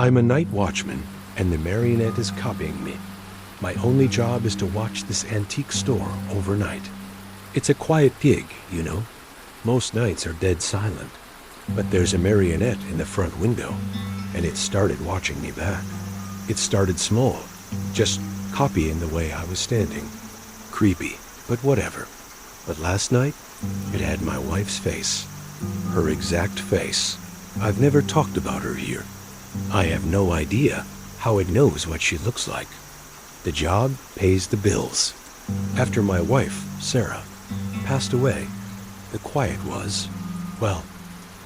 I'm a night watchman, and the Marionette is copying me. My only job is to watch this antique store overnight. It's a quiet gig, you know. Most nights are dead silent. But there's a Marionette in the front window, and it started watching me back. It started small, just copying the way I was standing. Creepy, but whatever. But last night, it had my wife's face. Her exact face. I've never talked about her here. I have no idea how it knows what she looks like. The job pays the bills. After my wife, Sarah, passed away, the quiet was, well,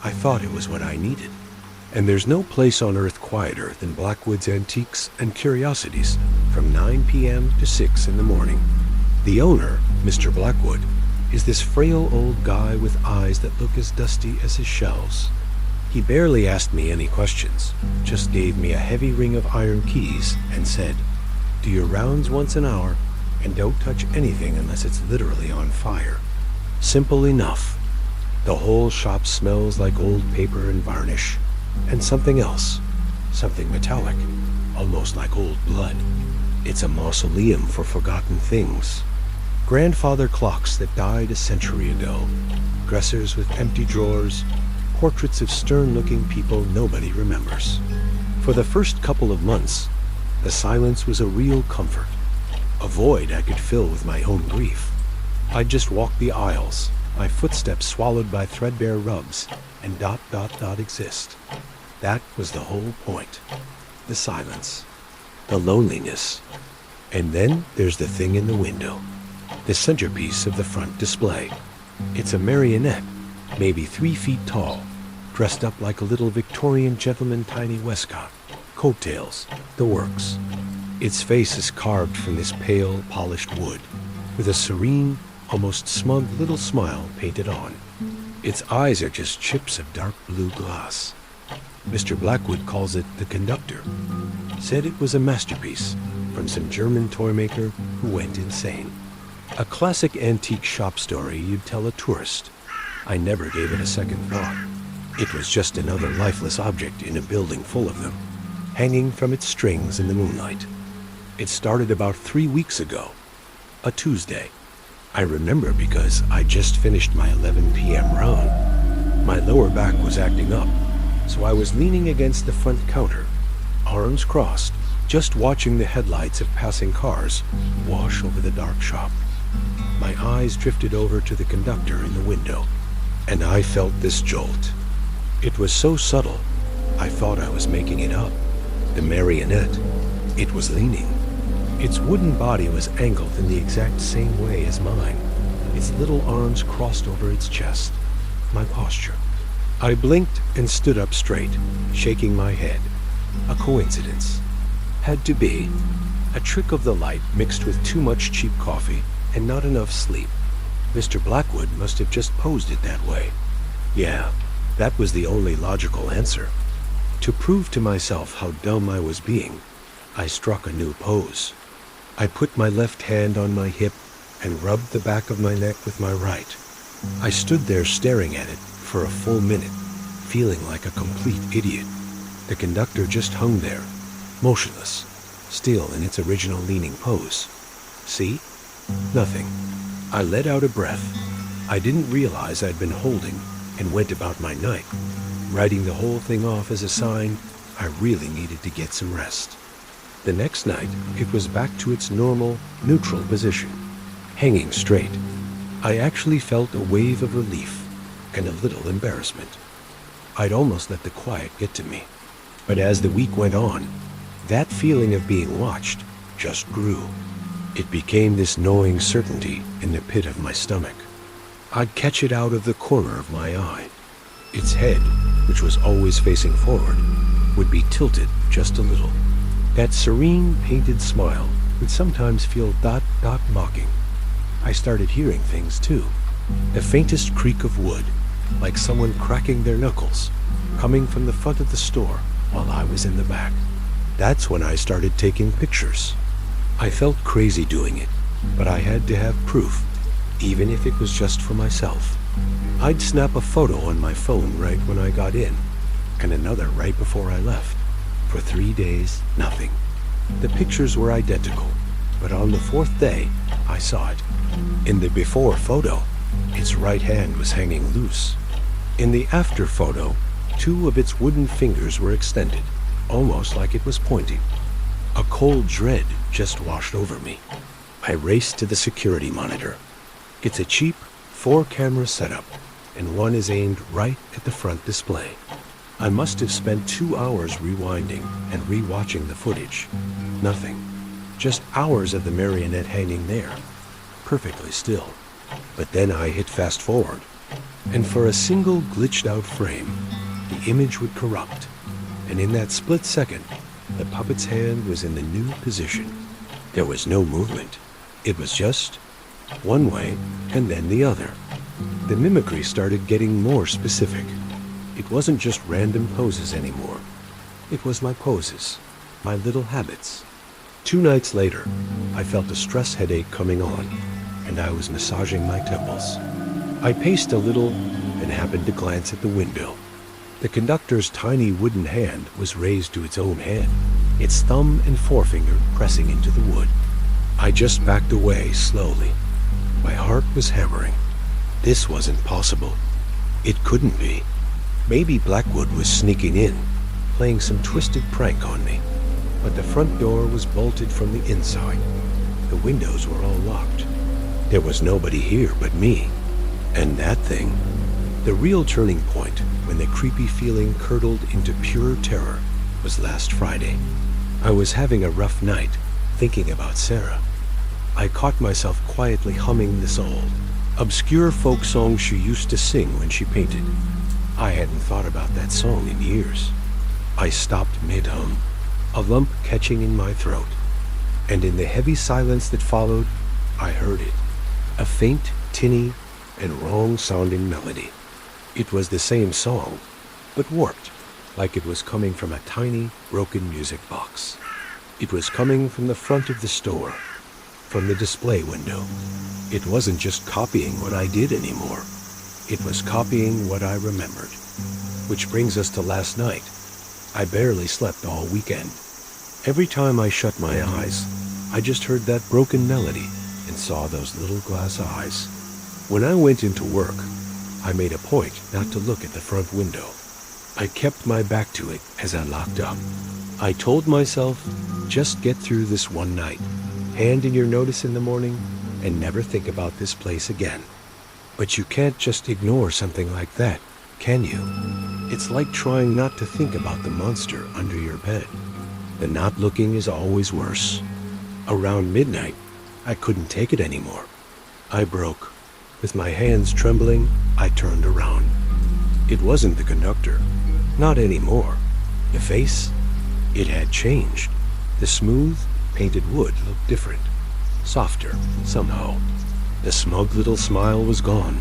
I thought it was what I needed. And there's no place on earth quieter than Blackwood's Antiques and Curiosities from 9 p.m. to 6 in the morning. The owner, Mr. Blackwood, is this frail old guy with eyes that look as dusty as his shelves. He barely asked me any questions, just gave me a heavy ring of iron keys and said, "Do your rounds once an hour, and don't touch anything unless it's literally on fire." Simple enough. The whole shop smells like old paper and varnish, and something else, something metallic, almost like old blood. It's a mausoleum for forgotten things. Grandfather clocks that died a century ago, dressers with empty drawers, portraits of stern-looking people nobody remembers. For the first couple of months, the silence was a real comfort, a void I could fill with my own grief. I'd just walk the aisles, my footsteps swallowed by threadbare rugs, and ... exist. That was the whole point. The silence. The loneliness. And then there's the thing in the window. The centerpiece of the front display. It's a Marionette, maybe 3 feet tall, dressed up like a little Victorian gentleman tiny waistcoat, coattails, the works. Its face is carved from this pale, polished wood, with a serene, almost smug little smile painted on. Its eyes are just chips of dark blue glass. Mr. Blackwood calls it the Conductor. Said it was a masterpiece from some German toymaker who went insane. A classic antique shop story you'd tell a tourist. I never gave it a second thought. It was just another lifeless object in a building full of them, hanging from its strings in the moonlight. It started about 3 weeks ago, a Tuesday. I remember because I just finished my 11 p.m. round. My lower back was acting up, so I was leaning against the front counter, arms crossed, just watching the headlights of passing cars wash over the dark shop. My eyes drifted over to the Conductor in the window, and I felt this jolt. It was so subtle, I thought I was making it up. The Marionette, it was leaning. Its wooden body was angled in the exact same way as mine, its little arms crossed over its chest. My posture. I blinked and stood up straight, shaking my head. A coincidence. Had to be. A trick of the light mixed with too much cheap coffee and not enough sleep. Mr. Blackwood must have just posed it that way. Yeah, that was the only logical answer. To prove to myself how dumb I was being, I struck a new pose. I put my left hand on my hip and rubbed the back of my neck with my right. I stood there staring at it for a full minute, feeling like a complete idiot. The Conductor just hung there, motionless, still in its original leaning pose. See? Nothing. I let out a breath. I didn't realize I'd been holding and went about my night, writing the whole thing off as a sign I really needed to get some rest. The next night, it was back to its normal, neutral position, hanging straight. I actually felt a wave of relief and a little embarrassment. I'd almost let the quiet get to me. But as the week went on, that feeling of being watched just grew. It became this gnawing certainty in the pit of my stomach. I'd catch it out of the corner of my eye. Its head, which was always facing forward, would be tilted just a little. That serene, painted smile would sometimes feel ... mocking. I started hearing things too. The faintest creak of wood, like someone cracking their knuckles, coming from the front of the store while I was in the back. That's when I started taking pictures. I felt crazy doing it, but I had to have proof, even if it was just for myself. I'd snap a photo on my phone right when I got in, and another right before I left. For 3 days, nothing. The pictures were identical, but on the 4th day, I saw it. In the before photo, its right hand was hanging loose. In the after photo, 2 of its wooden fingers were extended, almost like it was pointing. A cold dread just washed over me. I raced to the security monitor. It's a cheap 4-camera setup, and one is aimed right at the front display. I must have spent 2 hours rewinding and rewatching the footage. Nothing. Just hours of the marionette hanging there, perfectly still. But then I hit fast forward, and for a single glitched out frame, the image would corrupt, and in that split second, the puppet's hand was in the new position. There was no movement. It was just one way and then the other. The mimicry started getting more specific. It wasn't just random poses anymore. It was my poses, my little habits. 2 nights later, I felt a stress headache coming on, and I was massaging my temples. I paced a little and happened to glance at the window. The conductor's tiny wooden hand was raised to its own head, its thumb and forefinger pressing into the wood. I just backed away slowly. My heart was hammering. This wasn't possible. It couldn't be. Maybe Blackwood was sneaking in, playing some twisted prank on me. But the front door was bolted from the inside. The windows were all locked. There was nobody here but me. And that thing, the real turning point when the creepy feeling curdled into pure terror, was last Friday. I was having a rough night, thinking about Sarah. I caught myself quietly humming this old, obscure folk song she used to sing when she painted. I hadn't thought about that song in years. I stopped mid-hum, a lump catching in my throat, and in the heavy silence that followed, I heard it, a faint, tinny, and wrong-sounding melody. It was the same song, but warped, like it was coming from a tiny, broken music box. It was coming from the front of the store, from the display window. It wasn't just copying what I did anymore. It was copying what I remembered. Which brings us to last night. I barely slept all weekend. Every time I shut my eyes, I just heard that broken melody and saw those little glass eyes. When I went into work, I made a point not to look at the front window. I kept my back to it as I locked up. I told myself, just get through this one night, hand in your notice in the morning, and never think about this place again. But you can't just ignore something like that, can you? It's like trying not to think about the monster under your bed. The not looking is always worse. Around midnight, I couldn't take it anymore. I broke. With my hands trembling, I turned around. It wasn't the conductor. Not anymore. The face, it had changed. The smooth, painted wood looked different. Softer, somehow. The smug little smile was gone.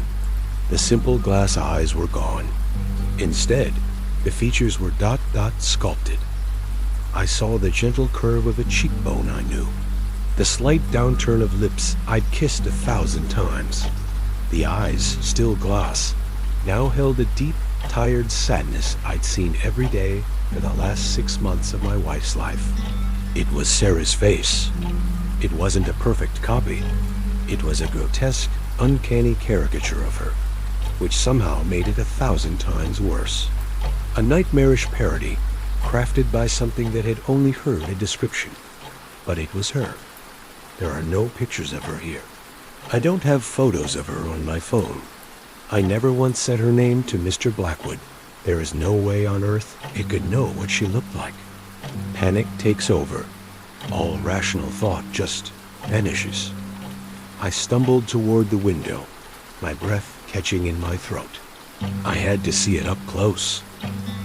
The simple glass eyes were gone. Instead, the features were dot-dot sculpted. I saw the gentle curve of a cheekbone I knew. The slight downturn of lips I'd kissed 1,000 times. The eyes, still glass, now held a deep, tired sadness I'd seen every day for the last 6 months of my wife's life. It was Sarah's face. It wasn't a perfect copy. It was a grotesque, uncanny caricature of her, which somehow made it 1,000 times worse. A nightmarish parody, crafted by something that had only heard a description. But it was her. There are no pictures of her here. I don't have photos of her on my phone. I never once said her name to Mr. Blackwood. There is no way on earth it could know what she looked like. Panic takes over. All rational thought just vanishes. I stumbled toward the window, my breath catching in my throat. I had to see it up close.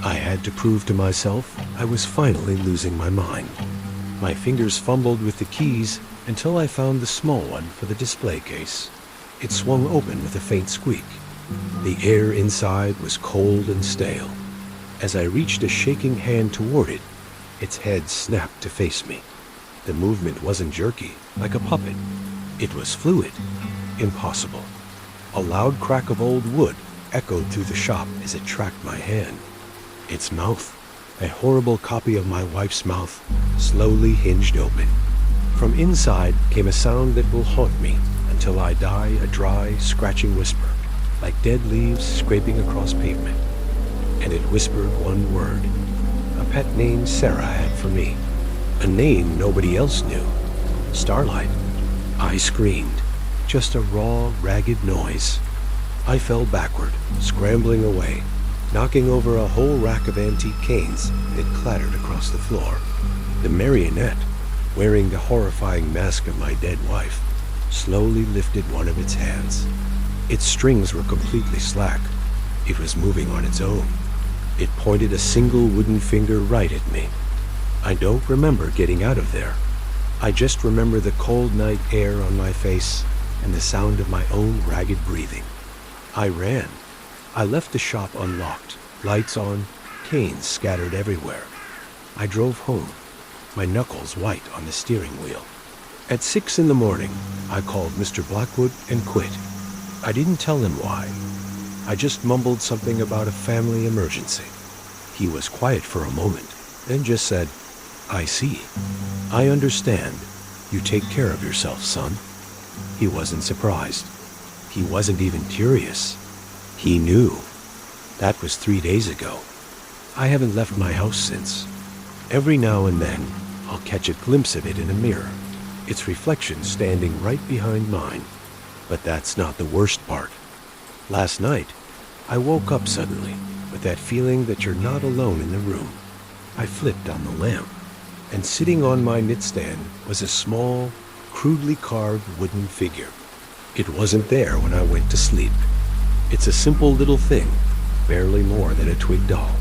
I had to prove to myself I was finally losing my mind. My fingers fumbled with the keys until I found the small one for the display case. It swung open with a faint squeak. The air inside was cold and stale. As I reached a shaking hand toward it, its head snapped to face me. The movement wasn't jerky, like a puppet. It was fluid. Impossible. A loud crack of old wood echoed through the shop as it tracked my hand. Its mouth. A horrible copy of my wife's mouth slowly hinged open. From inside came a sound that will haunt me until I die, a dry, scratching whisper, like dead leaves scraping across pavement. And it whispered one word, a pet name Sarah had for me, a name nobody else knew, Starlight. I screamed, just a raw, ragged noise. I fell backward, scrambling away, knocking over a whole rack of antique canes that clattered across the floor. The Marionette, wearing the horrifying mask of my dead wife, slowly lifted one of its hands. Its strings were completely slack. It was moving on its own. It pointed a single wooden finger right at me. I don't remember getting out of there. I just remember the cold night air on my face and the sound of my own ragged breathing. I ran. I left the shop unlocked, lights on, canes scattered everywhere. I drove home, my knuckles white on the steering wheel. At 6 in the morning, I called Mr. Blackwood and quit. I didn't tell him why. I just mumbled something about a family emergency. He was quiet for a moment, then just said, "I see. I understand. You take care of yourself, son." He wasn't surprised. He wasn't even curious. He knew. That was 3 days ago. I haven't left my house since. Every now and then, I'll catch a glimpse of it in a mirror, its reflection standing right behind mine. But that's not the worst part. Last night, I woke up suddenly with that feeling that you're not alone in the room. I flipped on the lamp, and sitting on my nightstand was a small, crudely carved wooden figure. It wasn't there when I went to sleep. It's a simple little thing, barely more than a twig doll,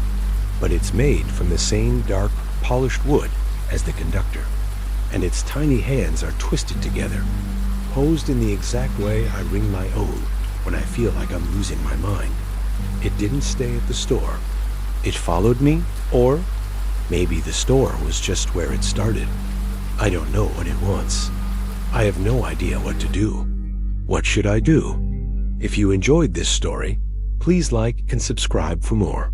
but it's made from the same dark, polished wood as the Conductor, and its tiny hands are twisted together, posed in the exact way I wring my own when I feel like I'm losing my mind. It didn't stay at the store. It followed me, or maybe the store was just where it started. I don't know what it wants. I have no idea what to do. What should I do? If you enjoyed this story, please like and subscribe for more.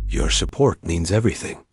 Your support means everything.